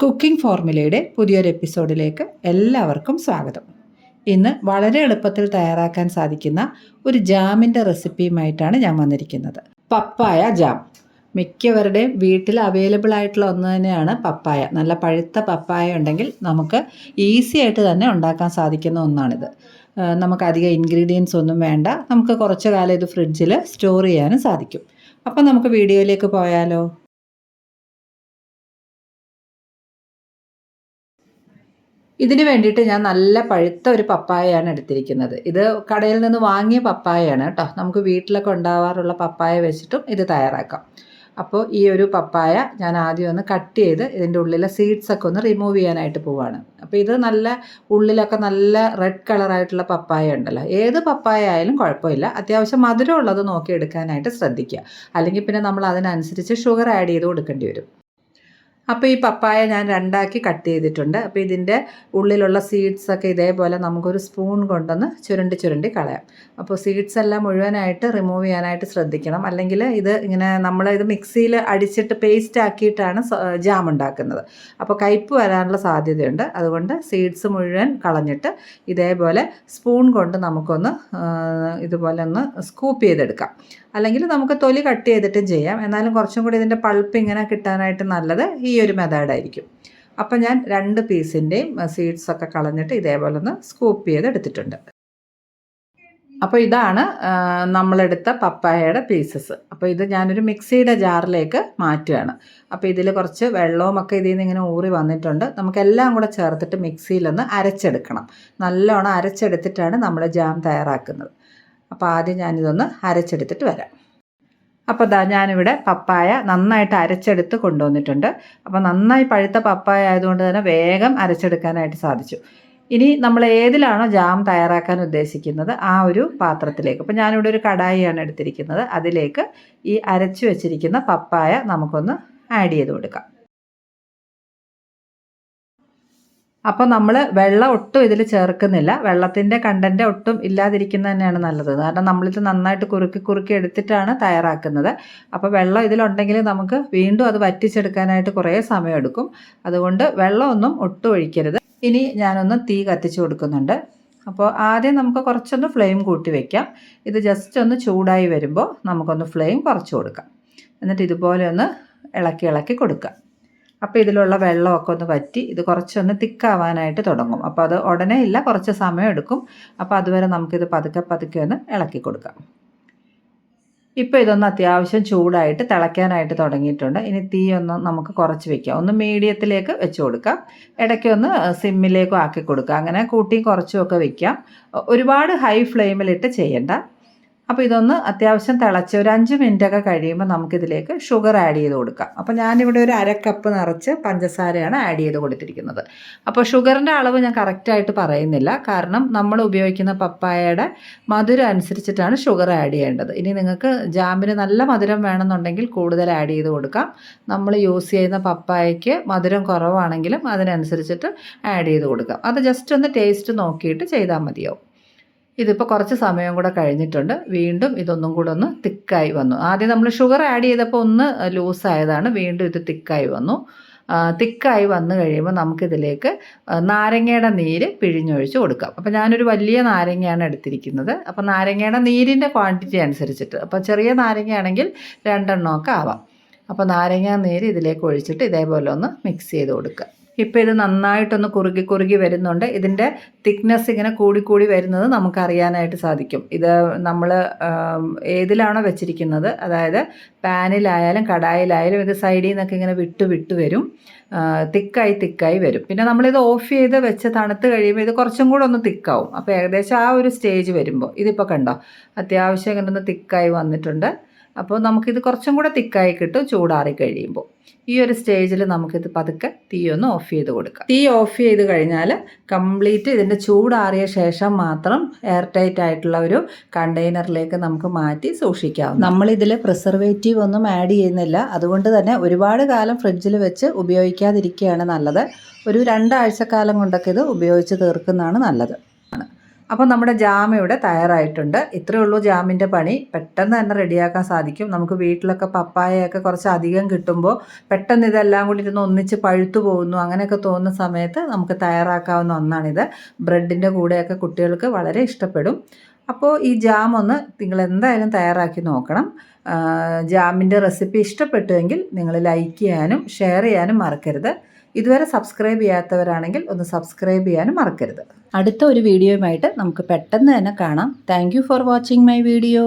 Cooking ഫോർമുലയുടെ പുതിയൊരു എപ്പിസോഡിലേക്ക് എല്ലാവർക്കും സ്വാഗതം. ഇന്ന് വളരെ എളുപ്പത്തിൽ തയ്യാറാക്കാൻ സാധിക്കുന്ന ഒരു ജാമിൻ്റെ റെസിപ്പിയുമായിട്ടാണ് ഞാൻ വന്നിരിക്കുന്നത്. പപ്പായ ജാം മിക്കവരുടെയും വീട്ടിൽ അവൈലബിൾ ആയിട്ടുള്ള ഒന്ന് തന്നെയാണ് പപ്പായ. നല്ല പഴുത്ത പപ്പായ ഉണ്ടെങ്കിൽ നമുക്ക് ഈസി ആയിട്ട് തന്നെ ഉണ്ടാക്കാൻ സാധിക്കുന്ന ഒന്നാണിത്. നമുക്ക് അധികം ഇൻഗ്രീഡിയൻസ് ഒന്നും വേണ്ട. നമുക്ക് കുറച്ച് കാലം ഇത് ഫ്രിഡ്ജിൽ സ്റ്റോർ ചെയ്യാനും സാധിക്കും. അപ്പം നമുക്ക് വീഡിയോയിലേക്ക് പോയാലോ? ഇതിന് വേണ്ടിയിട്ട് ഞാൻ നല്ല പഴുത്ത ഒരു പപ്പായയാണ് എടുത്തിരിക്കുന്നത്. ഇത് കടയിൽ നിന്ന് വാങ്ങിയ പപ്പായയാണ് കേട്ടോ. നമുക്ക് വീട്ടിലൊക്കെ ഉണ്ടാവാറുള്ള പപ്പായ വെച്ചിട്ടും ഇത് തയ്യാറാക്കാം. അപ്പോൾ ഈ ഒരു പപ്പായ ഞാൻ ആദ്യം ഒന്ന് കട്ട് ചെയ്ത് ഇതിൻ്റെ ഉള്ളിലെ സീഡ്സൊക്കെ ഒന്ന് റിമൂവ് ചെയ്യാനായിട്ട് പോവുകയാണ്. അപ്പോൾ ഇത് നല്ല ഉള്ളിലൊക്കെ നല്ല റെഡ് കളറായിട്ടുള്ള പപ്പായ ഉണ്ടല്ലോ, ഏത് പപ്പായ ആയാലും കുഴപ്പമില്ല. അത്യാവശ്യം മധുരമുള്ളത് നോക്കി എടുക്കാനായിട്ട് ശ്രദ്ധിക്കുക. അല്ലെങ്കിൽ പിന്നെ നമ്മൾ അതിനനുസരിച്ച് ഷുഗർ ആഡ് ചെയ്ത് കൊടുക്കേണ്ടി വരും. അപ്പോൾ ഈ പപ്പായ ഞാൻ രണ്ടാക്കി കട്ട് ചെയ്തിട്ടുണ്ട്. അപ്പോൾ ഇതിൻ്റെ ഉള്ളിലുള്ള സീഡ്സൊക്കെ ഇതേപോലെ നമുക്കൊരു സ്പൂൺ കൊണ്ടൊന്ന് ചുരുണ്ടി കളയാം. അപ്പോൾ സീഡ്സ് എല്ലാം മുഴുവനായിട്ട് റിമൂവ് ചെയ്യാനായിട്ട് ശ്രദ്ധിക്കണം. അല്ലെങ്കിൽ ഇത് ഇങ്ങനെ നമ്മളിത് മിക്സിയിൽ അടിച്ചിട്ട് പേസ്റ്റ് ആക്കിയിട്ടാണ് ജാം ഉണ്ടാക്കുന്നത്. അപ്പോൾ കയ്പ്പ് വരാനുള്ള സാധ്യതയുണ്ട്. അതുകൊണ്ട് സീഡ്സ് മുഴുവൻ കളഞ്ഞിട്ട് ഇതേപോലെ സ്പൂൺ കൊണ്ട് നമുക്കൊന്ന് ഇതുപോലെ ഒന്ന് സ്കൂപ്പ് ചെയ്തെടുക്കാം. അല്ലെങ്കിൽ നമുക്ക് തൊലി കട്ട് ചെയ്തിട്ടും ചെയ്യാം. എന്നാലും കുറച്ചും കൂടി ഇതിൻ്റെ പൾപ്പ് ഇങ്ങനെ കിട്ടാനായിട്ട് നല്ലത് ഈ ഒരു മെത്തേഡായിരിക്കും. അപ്പം ഞാൻ 2 പീസിൻ്റെയും സീഡ്സൊക്കെ കളഞ്ഞിട്ട് ഇതേപോലെ ഒന്ന് സ്കൂപ്പ് ചെയ്തെടുത്തിട്ടുണ്ട്. അപ്പോൾ ഇതാണ് നമ്മളെടുത്ത പപ്പായയുടെ പീസസ്. അപ്പോൾ ഇത് ഞാനൊരു മിക്സിയുടെ ജാറിലേക്ക് മാറ്റുകയാണ്. അപ്പോൾ ഇതിൽ കുറച്ച് വെള്ളവുമൊക്കെ ഇതിൽ നിന്ന് ഇങ്ങനെ ഊറി വന്നിട്ടുണ്ട്. നമുക്കെല്ലാം കൂടെ ചേർത്തിട്ട് മിക്സിയിലൊന്ന് അരച്ചെടുക്കണം. നല്ലോണം അരച്ചെടുത്തിട്ടാണ് നമ്മൾ ജാം തയ്യാറാക്കുന്നത്. അപ്പോൾ ആദ്യം ഞാനിതൊന്ന് അരച്ചെടുത്തിട്ട് വരാം. അപ്പോൾ ഞാനിവിടെ പപ്പായ നന്നായിട്ട് അരച്ചെടുത്ത് കൊണ്ടുവന്നിട്ടുണ്ട്. അപ്പോൾ നന്നായി പഴുത്ത പപ്പായ ആയതുകൊണ്ട് തന്നെ വേഗം അരച്ചെടുക്കാനായിട്ട് സാധിച്ചു. ഇനി നമ്മൾ ഏതിലാണോ ജാം തയ്യാറാക്കാൻ ഉദ്ദേശിക്കുന്നത് ആ ഒരു പാത്രത്തിലേക്ക്, അപ്പോൾ ഞാനിവിടെ ഒരു കടായിയാണ് എടുത്തിരിക്കുന്നത്, അതിലേക്ക് ഈ അരച്ചു വെച്ചിരിക്കുന്ന പപ്പായ നമുക്കൊന്ന് ആഡ് ചെയ്ത് കൊടുക്കാം. അപ്പോൾ നമ്മൾ വെള്ളം ഒട്ടും ഇതിൽ ചേർക്കുന്നില്ല. വെള്ളത്തിൻ്റെ കണ്ടൻറ്റ് ഒട്ടും ഇല്ലാതിരിക്കുന്നത് തന്നെയാണ് നല്ലത്. കാരണം നമ്മളിത് നന്നായിട്ട് കുറുക്കി എടുത്തിട്ടാണ് തയ്യാറാക്കുന്നത്. അപ്പോൾ വെള്ളം ഇതിലുണ്ടെങ്കിൽ നമുക്ക് വീണ്ടും അത് വറ്റിച്ചെടുക്കാനായിട്ട് കുറേ സമയമെടുക്കും. അതുകൊണ്ട് വെള്ളമൊന്നും ഒട്ടും ഒഴിക്കരുത്. ഇനി ഞാനൊന്ന് തീ കത്തിച്ച് കൊടുക്കുന്നുണ്ട്. അപ്പോൾ ആദ്യം നമുക്ക് കുറച്ചൊന്ന് ഫ്ലെയിം കൂട്ടി വയ്ക്കാം. ഇത് ജസ്റ്റ് ഒന്ന് ചൂടായി വരുമ്പോൾ നമുക്കൊന്ന് ഫ്ലെയിം കുറച്ച് കൊടുക്കാം. എന്നിട്ട് ഇതുപോലെ ഒന്ന് ഇളക്കി കൊടുക്കാം. അപ്പോൾ ഇതിലുള്ള വെള്ളമൊക്കെ ഒന്ന് വറ്റി ഇത് കുറച്ചൊന്ന് തിക്കാവാനായിട്ട് തുടങ്ങും. അപ്പോൾ അത് ഉടനെ ഇല്ല, കുറച്ച് സമയം എടുക്കും. അപ്പോൾ അതുവരെ നമുക്കിത് പതുക്കെ ഒന്ന് ഇളക്കി കൊടുക്കാം. ഇപ്പോൾ ഇതൊന്ന് അത്യാവശ്യം ചൂടായിട്ട് തിളയ്ക്കാനായിട്ട് തുടങ്ങിയിട്ടുണ്ട്. ഇനി തീ ഒന്ന് നമുക്ക് കുറച്ച് വയ്ക്കാം. ഒന്ന് മീഡിയത്തിലേക്ക് വെച്ച് കൊടുക്കാം. ഇടയ്ക്കൊന്ന് സിമ്മിലേക്കും ആക്കി കൊടുക്കാം. അങ്ങനെ കൂട്ടിയും കുറച്ചുമൊക്കെ വയ്ക്കാം. ഒരുപാട് ഹൈ ഫ്ലെയിമിലിട്ട് ചെയ്യണ്ട. അപ്പോൾ ഇതൊന്ന് അത്യാവശ്യം തിളച്ച് ഒരു 5 മിനിറ്റൊക്കെ കഴിയുമ്പോൾ നമുക്കിതിലേക്ക് ഷുഗർ ആഡ് ചെയ്ത് കൊടുക്കാം. അപ്പോൾ ഞാനിവിടെ ഒരു 1/2 കപ്പ് നിറച്ച് പഞ്ചസാരയാണ് ആഡ് ചെയ്ത് കൊടുത്തിരിക്കുന്നത്. അപ്പോൾ ഷുഗറിൻ്റെ അളവ് ഞാൻ കറക്റ്റായിട്ട് പറയുന്നില്ല. കാരണം നമ്മൾ ഉപയോഗിക്കുന്ന പപ്പായയുടെ മധുരം അനുസരിച്ചിട്ടാണ് ഷുഗർ ആഡ് ചെയ്യേണ്ടത്. ഇനി നിങ്ങൾക്ക് ജാമിന് നല്ല മധുരം വേണമെന്നുണ്ടെങ്കിൽ കൂടുതൽ ആഡ് ചെയ്ത് കൊടുക്കാം. നമ്മൾ യൂസ് ചെയ്യുന്ന പപ്പായയ്ക്ക് മധുരം കുറവാണെങ്കിലും അതിനനുസരിച്ചിട്ട് ആഡ് ചെയ്ത് കൊടുക്കാം. അത് ജസ്റ്റ് ഒന്ന് ടേസ്റ്റ് നോക്കിയിട്ട് ചെയ്താൽ മതിയാവും. ഇതിപ്പോൾ കുറച്ച് സമയം കൂടെ കഴിഞ്ഞിട്ടുണ്ട്. വീണ്ടും ഇതൊന്നും കൂടെ ഒന്ന് തിക്കായി വന്നു. ആദ്യം നമ്മൾ ഷുഗർ ആഡ് ചെയ്തപ്പോൾ ഒന്ന് ലൂസായതാണ്. വീണ്ടും ഇത് തിക്കായി വന്നു. തിക്കായി വന്നു കഴിയുമ്പോൾ നമുക്കിതിലേക്ക് നാരങ്ങയുടെ നീര് പിഴിഞ്ഞൊഴിച്ച് കൊടുക്കാം. അപ്പോൾ ഞാനൊരു വലിയ നാരങ്ങയാണ് എടുത്തിരിക്കുന്നത്. അപ്പോൾ നാരങ്ങയുടെ നീരിൻ്റെ ക്വാണ്ടിറ്റി അനുസരിച്ചിട്ട്, അപ്പോൾ ചെറിയ നാരങ്ങയാണെങ്കിൽ 2 എണ്ണമൊക്കെ ആവാം. അപ്പോൾ നാരങ്ങ നീര് ഇതിലേക്ക് ഒഴിച്ചിട്ട് ഇതേപോലെ ഒന്ന് മിക്സ് ചെയ്ത് കൊടുക്കുക. ഇപ്പോൾ ഇത് നന്നായിട്ടൊന്ന് കുറുകി വരുന്നുണ്ട്. ഇതിൻ്റെ തിക്നെസ് ഇങ്ങനെ കൂടി വരുന്നത് നമുക്കറിയാനായിട്ട് സാധിക്കും. ഇത് നമ്മൾ ഏതിലാണോ വെച്ചിരിക്കുന്നത്, അതായത് പാനിലായാലും കടായിലായാലും ഇത് സൈഡിൽ നിന്നൊക്കെ ഇങ്ങനെ വിട്ട് വരും. തിക്കായി വരും. പിന്നെ നമ്മളിത് ഓഫ് ചെയ്ത് വെച്ച് തണുത്ത് കഴിയുമ്പോൾ ഇത് കുറച്ചും കൂടെ ഒന്ന് തിക്കാവും. അപ്പോൾ ഏകദേശം ആ ഒരു സ്റ്റേജ് വരുമ്പോൾ ഇതിപ്പോൾ കണ്ടോ അത്യാവശ്യം ഇങ്ങനെ ഒന്ന് തിക്കായി വന്നിട്ടുണ്ട്. അപ്പോൾ നമുക്കിത് കുറച്ചും കൂടെ തിക്കായി കിട്ടും ചൂടാറി കഴിയുമ്പോൾ. ഈ ഒരു സ്റ്റേജിൽ നമുക്കിത് പതുക്കെ തീ ഒന്ന് ഓഫ് ചെയ്ത് കൊടുക്കാം. തീ ഓഫ് ചെയ്ത് കഴിഞ്ഞാൽ കംപ്ലീറ്റ് ഇതിൻ്റെ ചൂടാറിയ ശേഷം മാത്രം എയർ ടൈറ്റ് ആയിട്ടുള്ള ഒരു കണ്ടെയ്നറിലേക്ക് നമുക്ക് മാറ്റി സൂക്ഷിക്കാം. നമ്മളിതിൽ പ്രിസർവേറ്റീവ് ഒന്നും ആഡ് ചെയ്യുന്നില്ല. അതുകൊണ്ട് തന്നെ ഒരുപാട് കാലം ഫ്രിഡ്ജിൽ വെച്ച് ഉപയോഗിക്കാതിരിക്കുകയാണ് നല്ലത്. ഒരു 2 ആഴ്ചക്കാലം കൊണ്ടൊക്കെ ഇത് ഉപയോഗിച്ച് തീർക്കുന്നതാണ് നല്ലത്. അപ്പോൾ നമ്മുടെ ജാം ഇവിടെ തയ്യാറായിട്ടുണ്ട്. ഇത്രയേ ഉള്ളൂ ജാമിൻ്റെ പണി. പെട്ടെന്ന് തന്നെ റെഡിയാക്കാൻ സാധിക്കും. നമുക്ക് വീട്ടിലൊക്കെ പപ്പായയൊക്കെ കുറച്ച് അധികം കിട്ടുമ്പോൾ പെട്ടെന്ന് ഇതെല്ലാം കൂടി ഇരുന്ന് ഒന്നിച്ച് പഴുത്തു പോകുന്നു അങ്ങനെയൊക്കെ തോന്നുന്ന സമയത്ത് നമുക്ക് തയ്യാറാക്കാവുന്ന ഒന്നാണിത്. ബ്രെഡിൻ്റെ കൂടെയൊക്കെ കുട്ടികൾക്ക് വളരെ ഇഷ്ടപ്പെടും. അപ്പോൾ ഈ ജാം ഒന്ന് നിങ്ങൾ എന്തായാലും തയ്യാറാക്കി നോക്കണം. ജാമിൻ്റെ റെസിപ്പി ഇഷ്ടപ്പെട്ടുവെങ്കിൽ നിങ്ങൾ ലൈക്ക് ചെയ്യാനും ഷെയർ ചെയ്യാനും മറക്കരുത്. ഇതുവരെ സബ്സ്ക്രൈബ് ചെയ്യാത്തവരാണെങ്കിൽ ഒന്ന് സബ്സ്ക്രൈബ് ചെയ്യാനും മറക്കരുത്. അടുത്ത ഒരു വീഡിയോയുമായിട്ട് നമുക്ക് പെട്ടെന്ന് തന്നെ കാണാം. Thank you for watching my video.